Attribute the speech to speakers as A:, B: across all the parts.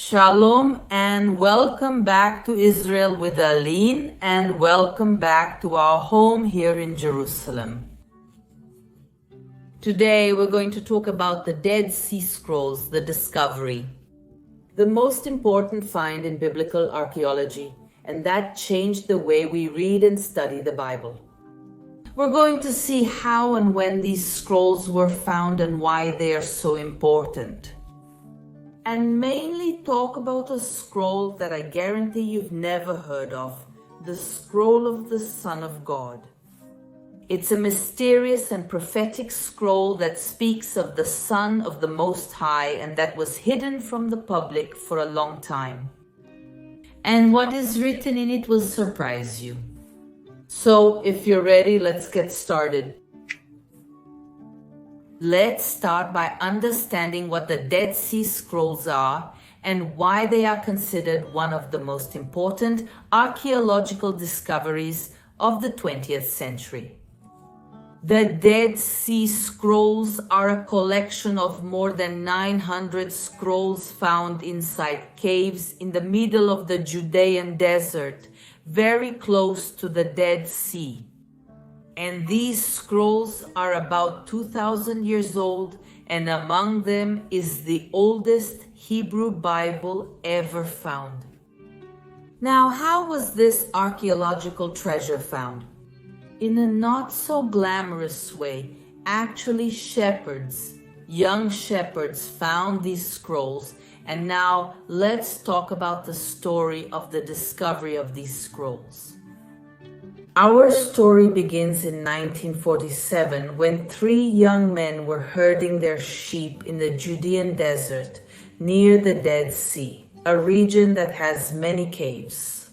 A: Shalom and welcome back to Israel with Aline, and welcome back to our home here in Jerusalem. Today we're going to talk about the Dead Sea Scrolls, the discovery. The most important find in biblical archaeology, and that changed the way we read and study the Bible. We're going to see how and when these scrolls were found and why they are so important. And mainly talk about a scroll that I guarantee you've never heard of, the Scroll of the Son of God. It's a mysterious and prophetic scroll that speaks of the Son of the Most High and that was hidden from the public for a long time. And what is written in it will surprise you. So if you're ready, let's get started. Let's start by understanding what the Dead Sea Scrolls are and why they are considered one of the most important archaeological discoveries of the 20th century. The Dead Sea Scrolls are a collection of more than 900 scrolls found inside caves in the middle of the Judean desert, very close to the Dead Sea. And these scrolls are about 2,000 years old, and among them is the oldest Hebrew Bible ever found. Now, how was this archaeological treasure found? In a not so glamorous way, actually young shepherds found these scrolls, and now let's talk about the story of the discovery of these scrolls. Our story begins in 1947 when 3 young men were herding their sheep in the Judean desert near the Dead Sea, a region that has many caves.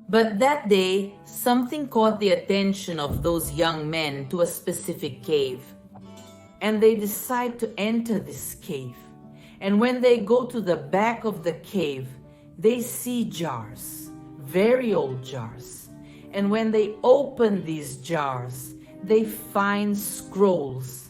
A: But that day, something caught the attention of those young men to a specific cave, and they decide to enter this cave. And when they go to the back of the cave, they see jars, very old jars. And when they open these jars, they find scrolls.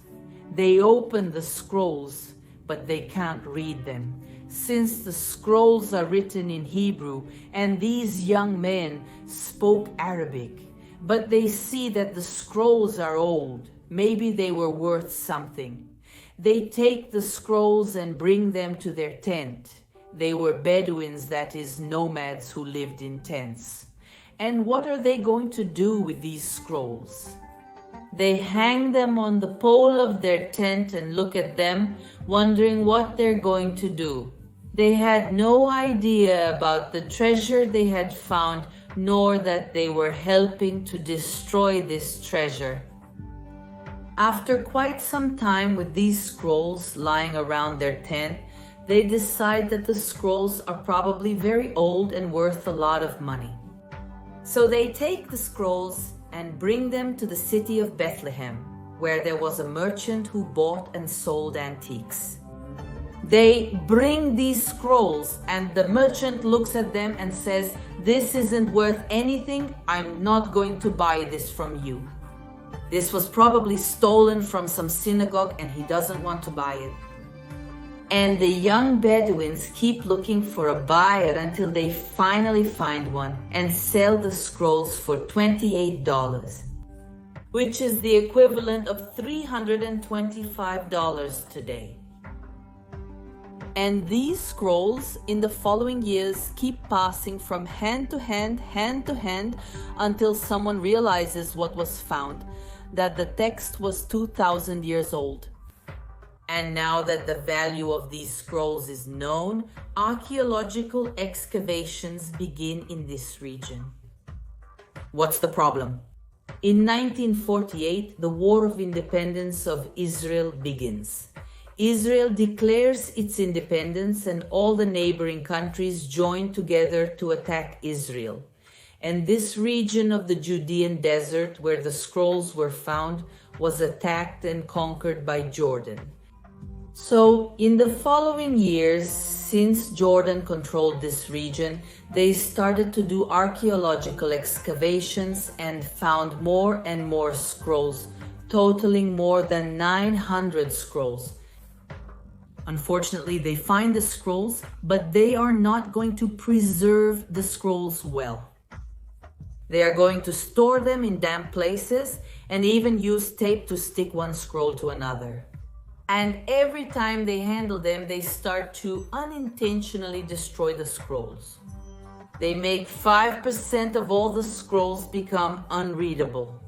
A: They open the scrolls, but they can't read them, since the scrolls are written in Hebrew, and these young men spoke Arabic. But they see that the scrolls are old. Maybe they were worth something. They take the scrolls and bring them to their tent. They were Bedouins, that is, nomads who lived in tents. And what are they going to do with these scrolls? They hang them on the pole of their tent and look at them, wondering what they're going to do. They had no idea about the treasure they had found, nor that they were helping to destroy this treasure. After quite some time with these scrolls lying around their tent, they decide that the scrolls are probably very old and worth a lot of money. So they take the scrolls and bring them to the city of Bethlehem, where there was a merchant who bought and sold antiques. They bring these scrolls and the merchant looks at them and says, "This isn't worth anything. I'm not going to buy this from you." This was probably stolen from some synagogue and he doesn't want to buy it. And the young Bedouins keep looking for a buyer until they finally find one and sell the scrolls for $28, which is the equivalent of $325 today. And these scrolls in the following years keep passing from hand to hand until someone realizes what was found, that the text was 2,000 years old. And now that the value of these scrolls is known, archaeological excavations begin in this region. What's the problem? In 1948, the War of Independence of Israel begins. Israel declares its independence and all the neighboring countries join together to attack Israel. And this region of the Judean desert where the scrolls were found was attacked and conquered by Jordan. So, in the following years, since Jordan controlled this region, they started to do archaeological excavations and found more and more scrolls, totaling more than 900 scrolls. Unfortunately, they find the scrolls, but they are not going to preserve the scrolls well. They are going to store them in damp places and even use tape to stick one scroll to another. And every time they handle them, they start to unintentionally destroy the scrolls. They make 5% of all the scrolls become unreadable.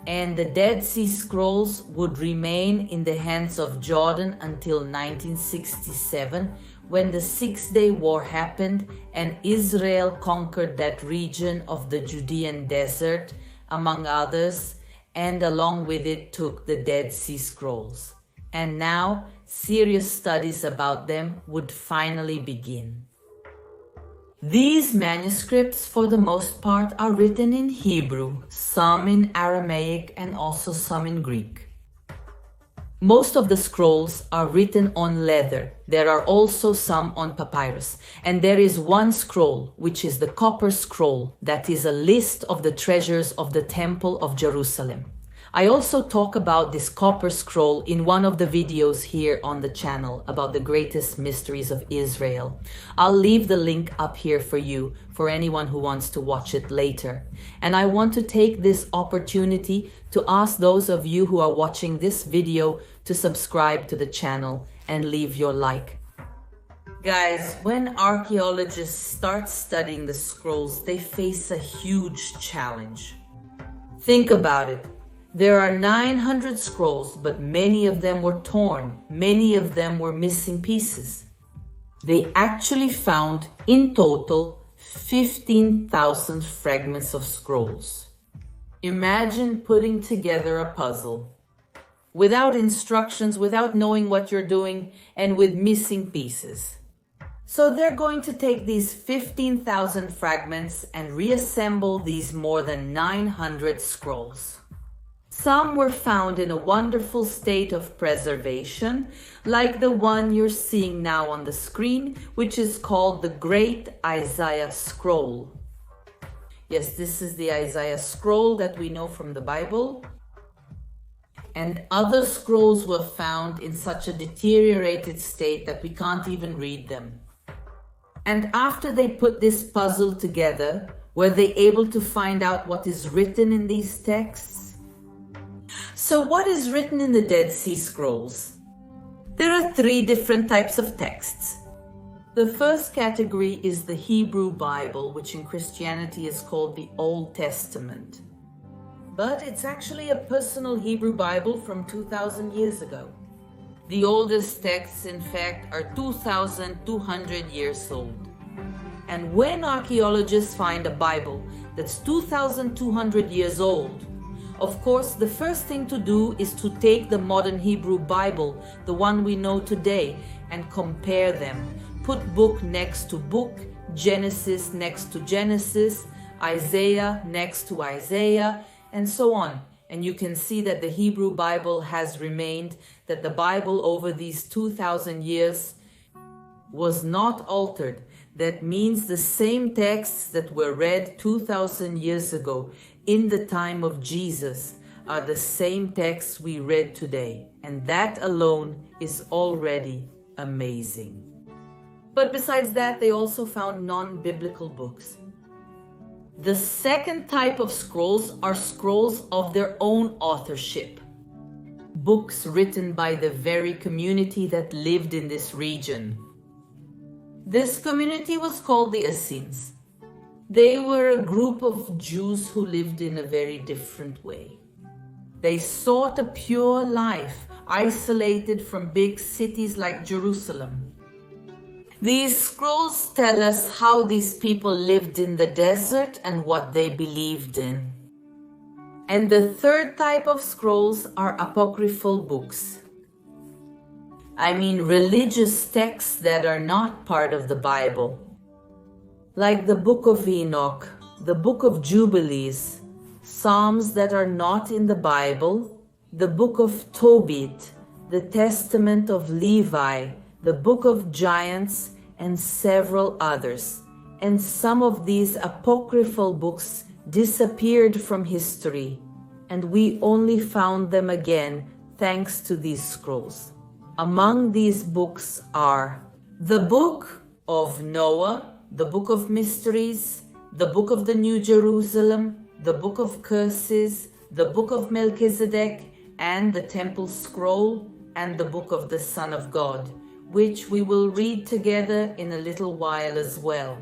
A: And the Dead Sea Scrolls would remain in the hands of Jordan until 1967, when the Six-Day War happened and Israel conquered that region of the Judean desert, among others, and along with it took the Dead Sea Scrolls. And now, serious studies about them would finally begin. These manuscripts, for the most part, are written in Hebrew, some in Aramaic, and also some in Greek. Most of the scrolls are written on leather. There are also some on papyrus. And there is one scroll, which is the copper scroll, that is a list of the treasures of the Temple of Jerusalem. I also talk about this copper scroll in one of the videos here on the channel about the greatest mysteries of Israel. I'll leave the link up here for you, for anyone who wants to watch it later. And I want to take this opportunity to ask those of you who are watching this video to subscribe to the channel and leave your like. Guys, when archaeologists start studying the scrolls, they face a huge challenge. Think about it. There are 900 scrolls, but many of them were torn. Many of them were missing pieces. They actually found, in total, 15,000 fragments of scrolls. Imagine putting together a puzzle without instructions, without knowing what you're doing, and with missing pieces. So they're going to take these 15,000 fragments and reassemble these more than 900 scrolls. Some were found in a wonderful state of preservation, like the one you're seeing now on the screen, which is called the Great Isaiah Scroll. Yes, this is the Isaiah Scroll that we know from the Bible. And other scrolls were found in such a deteriorated state that we can't even read them. And after they put this puzzle together, were they able to find out what is written in these texts? So what is written in the Dead Sea Scrolls? There are 3 different types of texts. The first category is the Hebrew Bible, which in Christianity is called the Old Testament. But it's actually a personal Hebrew Bible from 2,000 years ago. The oldest texts, in fact, are 2,200 years old. And when archaeologists find a Bible that's 2,200 years old, of course, the first thing to do is to take the modern Hebrew Bible, the one we know today, and compare them. Put book next to book, Genesis next to Genesis, Isaiah next to Isaiah, and so on. And you can see that the Hebrew Bible has remained, that the Bible over these 2,000 years was not altered. That means the same texts that were read 2,000 years ago in the time of Jesus are the same texts we read today. And that alone is already amazing. But besides that, they also found non-biblical books. The second type of scrolls are scrolls of their own authorship. Books written by the very community that lived in this region. This community was called the Essenes. They were a group of Jews who lived in a very different way. They sought a pure life, isolated from big cities like Jerusalem. These scrolls tell us how these people lived in the desert and what they believed in. And the third type of scrolls are apocryphal books. I mean religious texts that are not part of the Bible. Like the Book of Enoch, the Book of Jubilees, Psalms that are not in the Bible, the Book of Tobit, the Testament of Levi, the Book of Giants, and several others. And some of these apocryphal books disappeared from history, and we only found them again thanks to these scrolls. Among these books are the Book of Noah, the Book of Mysteries, the Book of the New Jerusalem, the Book of Curses, the Book of Melchizedek, and the Temple Scroll, and the Book of the Son of God, which we will read together in a little while as well.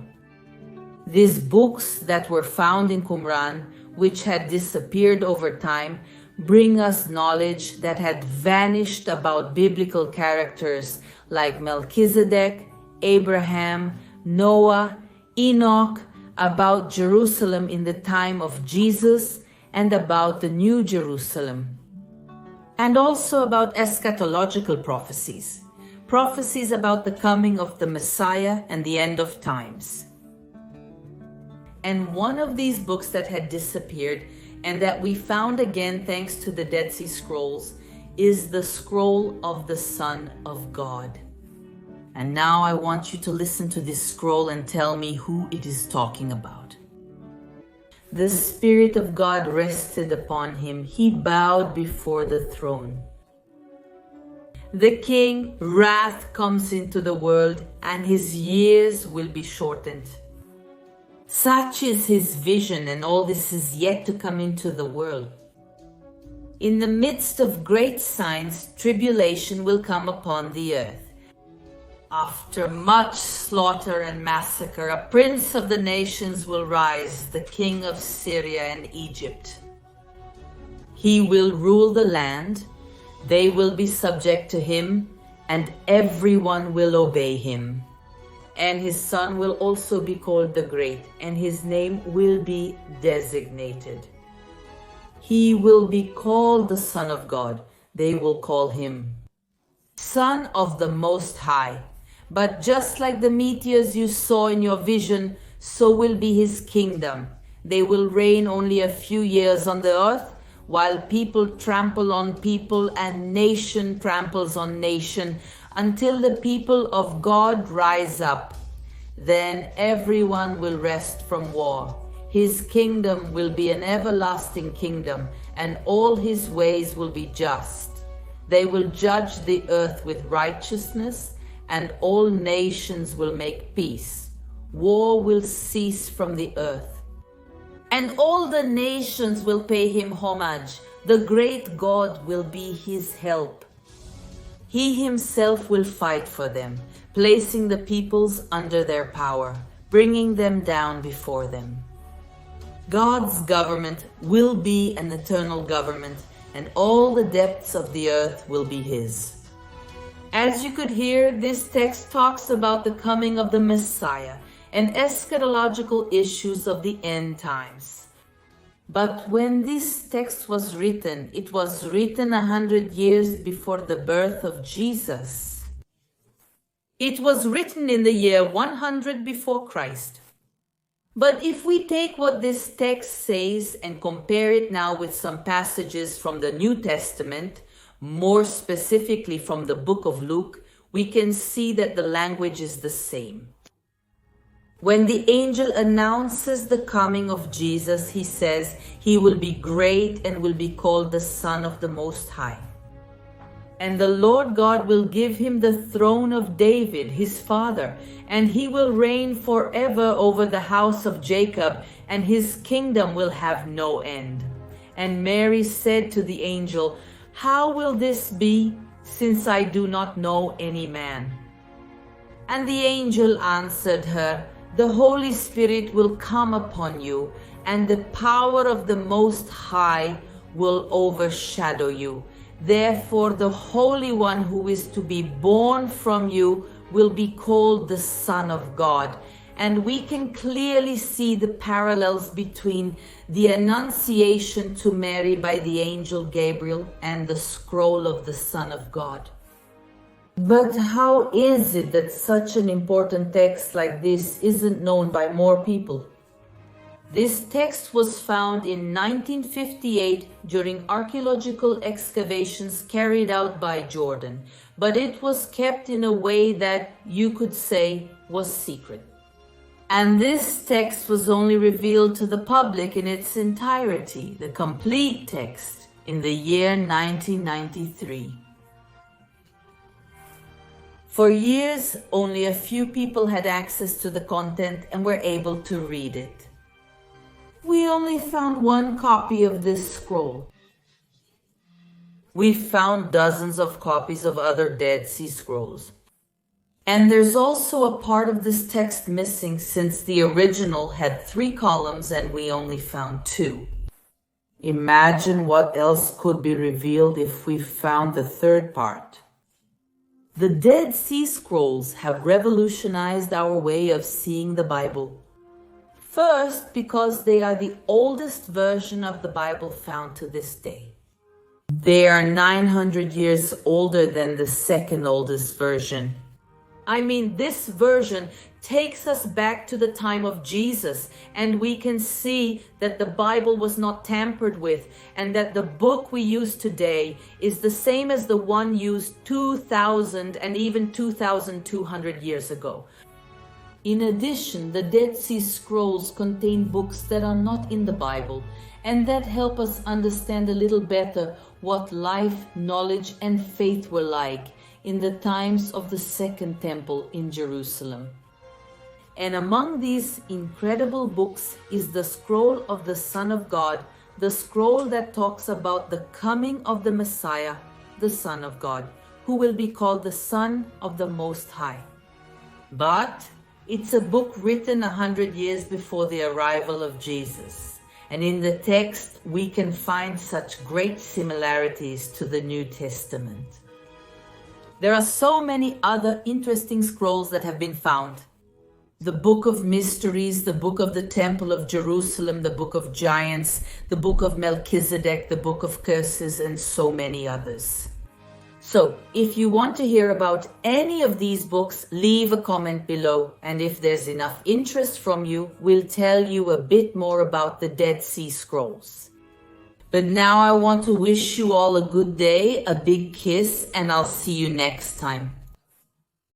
A: These books that were found in Qumran, which had disappeared over time, bring us knowledge that had vanished about biblical characters like Melchizedek, Abraham, Noah, Enoch, about Jerusalem in the time of Jesus, and about the New Jerusalem. And also about eschatological prophecies, prophecies about the coming of the Messiah and the end of times. And one of these books that had disappeared and that we found again thanks to the Dead Sea Scrolls is the Scroll of the Son of God. And now I want you to listen to this scroll and tell me who it is talking about. The Spirit of God rested upon him. He bowed before the throne. The King, wrath comes into the world, and his years will be shortened. Such is his vision, and all this is yet to come into the world. In the midst of great signs, tribulation will come upon the earth. After much slaughter and massacre, a prince of the nations will rise, the king of Syria and Egypt. He will rule the land, they will be subject to him, and everyone will obey him. And his son will also be called the Great, and his name will be designated. He will be called the Son of God. They will call him Son of the Most High. But just like the meteors you saw in your vision, so will be his kingdom. They will reign only a few years on the earth, while people trample on people and nation tramples on nation, until the people of God rise up. Then everyone will rest from war. His kingdom will be an everlasting kingdom, and all his ways will be just. They will judge the earth with righteousness, and all nations will make peace. War will cease from the earth. And all the nations will pay him homage. The great God will be his help. He himself will fight for them, placing the peoples under their power, bringing them down before them. God's government will be an eternal government, and all the depths of the earth will be his. As you could hear, this text talks about the coming of the Messiah and eschatological issues of the end times. But when this text was written, it was written 100 years before the birth of Jesus. It was written in the year 100 before Christ. But if we take what this text says and compare it now with some passages from the New Testament, more specifically from the book of Luke, we can see that the language is the same. When the angel announces the coming of Jesus, he says he will be great and will be called the Son of the Most High. And the Lord God will give him the throne of David, his father, and he will reign forever over the house of Jacob, and his kingdom will have no end. And Mary said to the angel, "How will this be, since I do not know any man?" And the angel answered her, "The Holy Spirit will come upon you, and the power of the Most High will overshadow you. Therefore, the Holy One who is to be born from you will be called the Son of God." And we can clearly see the parallels between the Annunciation to Mary by the angel Gabriel and the scroll of the Son of God. But how is it that such an important text like this isn't known by more people? This text was found in 1958 during archaeological excavations carried out by Jordan, but it was kept in a way that you could say was secret. And this text was only revealed to the public in its entirety, the complete text, in the year 1993. For years, only a few people had access to the content and were able to read it. We only found one copy of this scroll. We found dozens of copies of other Dead Sea Scrolls. And there's also a part of this text missing, since the original had 3 columns and we only found 2. Imagine what else could be revealed if we found the third part. The Dead Sea Scrolls have revolutionized our way of seeing the Bible. First, because they are the oldest version of the Bible found to this day. They are 900 years older than the second oldest version. I mean, this version takes us back to the time of Jesus, and we can see that the Bible was not tampered with, and that the book we use today is the same as the one used 2,000 and even 2,200 years ago. In addition, the Dead Sea Scrolls contain books that are not in the Bible, and that help us understand a little better what life, knowledge, and faith were like in the times of the Second Temple in Jerusalem. And among these incredible books is the scroll of the Son of God, the scroll that talks about the coming of the Messiah, the Son of God, who will be called the Son of the Most High. But it's a book written 100 years before the arrival of Jesus. And in the text, we can find such great similarities to the New Testament. There are so many other interesting scrolls that have been found. The Book of Mysteries, the Book of the Temple of Jerusalem, the Book of Giants, the Book of Melchizedek, the Book of Curses, and so many others. So, if you want to hear about any of these books, leave a comment below, and if there's enough interest from you, we'll tell you a bit more about the Dead Sea Scrolls. But now I want to wish you all a good day, a big kiss, and I'll see you next time.